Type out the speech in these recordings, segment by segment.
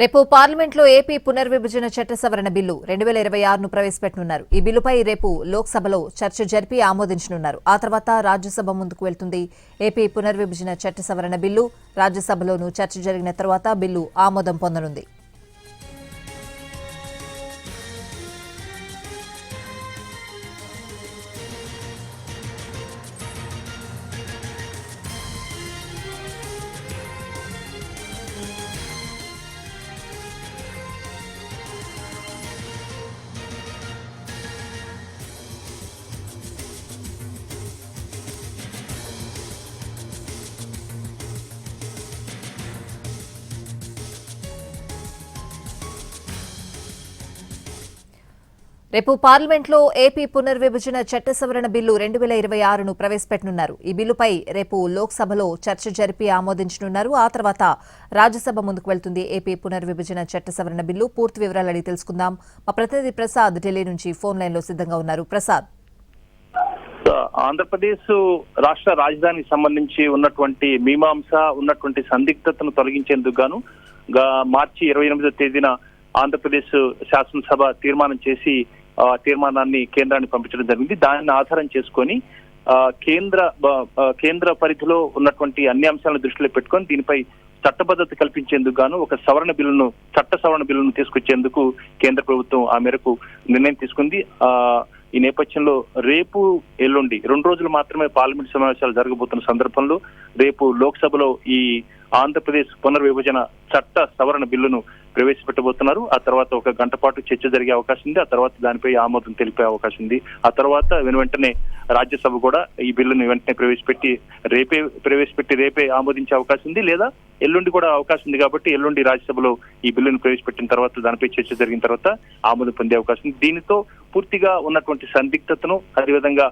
రేపు పార్లమెంట్లో ఏపీ పునర్విభజన చట్ట సవరణ బిల్లు 2026ను ప్రవేశపెట్టనున్నారు. ఈ బిల్లుపై రేపు లోక్సభలో చర్చ జరిపి ఆమోదించనున్నారు. ఆ తర్వాత రాజ్యసభ ముందుకు వెళ్తుంది. ఏపీ పునర్విభజన చట్ట సవరణ బిల్లు రాజ్యసభలోనూ చర్చ జరిగిన తర్వాత బిల్లు ఆమోదం పొందనుంది. రేపు పార్లమెంట్లో ఏపీ పునర్విభజన చట్ట సవరణ బిల్లు 2026ను ప్రవేశపెట్టనున్నారు. ఈ బిల్లుపై రేపు లోక్సభలో చర్చ జరిపి ఆమోదించనున్నారు. ఆ తర్వాత రాజ్యసభ ముందుకు వెళ్తుంది. ఏపీ పునర్విభజన చట్ట సవరణ బిల్లు పూర్తి వివరాలు అడిగి తెలుసుకుందాం. మా ప్రతినిధి ప్రసాద్ ఢిల్లీ నుంచి ఫోన్ లైన్ లో సిద్ధంగా ఉన్నారు. ప్రసాద్, ఆంధ్రప్రదేశ్ రాష్ట్ర రాజధానికి సంబంధించి ఉన్నటువంటి మీమాంస ఉన్నటువంటి సందిగ్ధతను తొలగించేందుకు గాను మార్చి 28వ తేదీన ఆంధ్రప్రదేశ్ శాసనసభ తీర్మానం చేసి తీర్మానాన్ని కేంద్రానికి పంపించడం జరిగింది. దాన్ని ఆధారం చేసుకొని కేంద్ర పరిధిలో ఉన్నటువంటి అన్ని అంశాలను దృష్టిలో పెట్టుకొని దీనిపై చట్టబద్ధత కల్పించేందుకు గాను ఒక చట్ట సవరణ బిల్లును తీసుకొచ్చేందుకు కేంద్ర ప్రభుత్వం ఆ మేరకు నిర్ణయం తీసుకుంది. ఈ నేపథ్యంలో రేపు ఎల్లుండి 2 రోజులు మాత్రమే పార్లమెంట్ సమావేశాలు జరగబోతున్న సందర్భంలో రేపు లోక్సభలో ఈ ఆంధ్రప్రదేశ్ పునర్విభజన చట్ట సవరణ బిల్లును ప్రవేశపెట్టబోతున్నారు. ఆ తర్వాత 1 గంట పాటు చర్చ జరిగే అవకాశం ఉంది. ఆ తర్వాత దానిపై ఆమోదం తెలిపే అవకాశం ఉంది. ఆ తర్వాత వెంటనే రాజ్యసభ కూడా ఈ బిల్లును వెంటనే ప్రవేశపెట్టి రేపే ఆమోదించే అవకాశం ఉంది, లేదా ఎల్లుండి కూడా అవకాశం ఉంది. కాబట్టి ఎల్లుండి రాజ్యసభలో ఈ బిల్లును ప్రవేశపెట్టిన తర్వాత దానిపై చర్చ జరిగిన తర్వాత ఆమోదం పొందే అవకాశం ఉంది. దీనితో పూర్తిగా ఉన్నటువంటి సందిగ్ధతను, అదేవిధంగా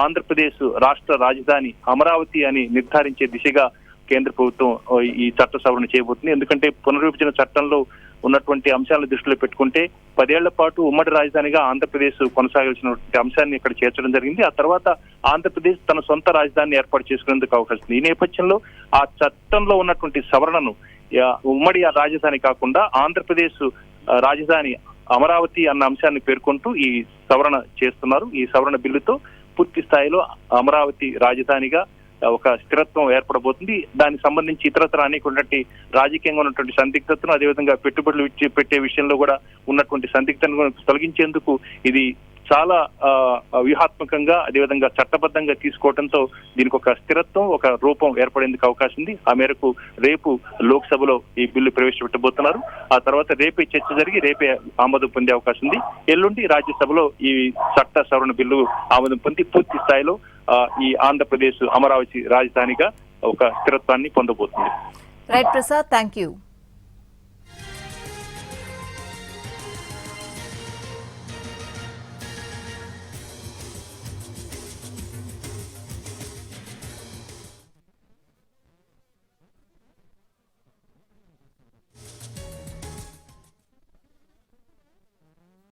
ఆంధ్రప్రదేశ్ రాష్ట్ర రాజధాని అమరావతి అని నిర్ధారించే దిశగా కేంద్ర ప్రభుత్వం ఈ చట్ట సవరణ చేయబోతుంది. ఎందుకంటే పునర్విభజన చట్టంలో ఉన్నటువంటి అంశాలను దృష్టిలో పెట్టుకుంటే 10 ఏళ్ల పాటు ఉమ్మడి రాజధానిగా ఆంధ్రప్రదేశ్ కొనసాగాల్సినటువంటి అంశాన్ని ఇక్కడ చేర్చడం జరిగింది. ఆ తర్వాత ఆంధ్రప్రదేశ్ తన సొంత రాజధానిని ఏర్పాటు చేసుకునేందుకు అవకాశం ఉంది. ఈ నేపథ్యంలో ఆ చట్టంలో ఉన్నటువంటి సవరణను ఉమ్మడి రాజధాని కాకుండా ఆంధ్రప్రదేశ్ రాజధాని అమరావతి అన్న అంశాన్ని పేర్కొంటూ ఈ సవరణ చేస్తున్నారు. ఈ సవరణ బిల్లుతో పూర్తి స్థాయిలో అమరావతి రాజధానిగా ఒక స్థిరత్వం ఏర్పడబోతుంది. దానికి సంబంధించి ఇతరత్ర అనేటువంటి రాజకీయంగా ఉన్నటువంటి సందిగ్ధతను, అదేవిధంగా పెట్టుబడులు పెట్టే విషయంలో కూడా ఉన్నటువంటి సందిగ్ధతను తొలగించేందుకు ఇది చాలా వ్యూహాత్మకంగా, అదేవిధంగా చట్టబద్ధంగా తీసుకోవడంతో దీనికి ఒక స్థిరత్వం, ఒక రూపం ఏర్పడేందుకు అవకాశం ఉంది. ఆ మేరకు రేపు లోక్సభలో ఈ బిల్లు ప్రవేశపెట్టబోతున్నారు. ఆ తర్వాత రేపే చర్చ జరిగి రేపే ఆమోదం పొందే అవకాశం ఉంది. ఎల్లుండి రాజ్యసభలో ఈ చట్ట సవరణ బిల్లు ఆమోదం పొంది పూర్తి స్థాయిలో ఈ ఆంధ్రప్రదేశ్ అమరావతి రాజధానిగా ఒక స్థిరత్వాన్ని పొందబోతుంది. Right Prasad, thank you.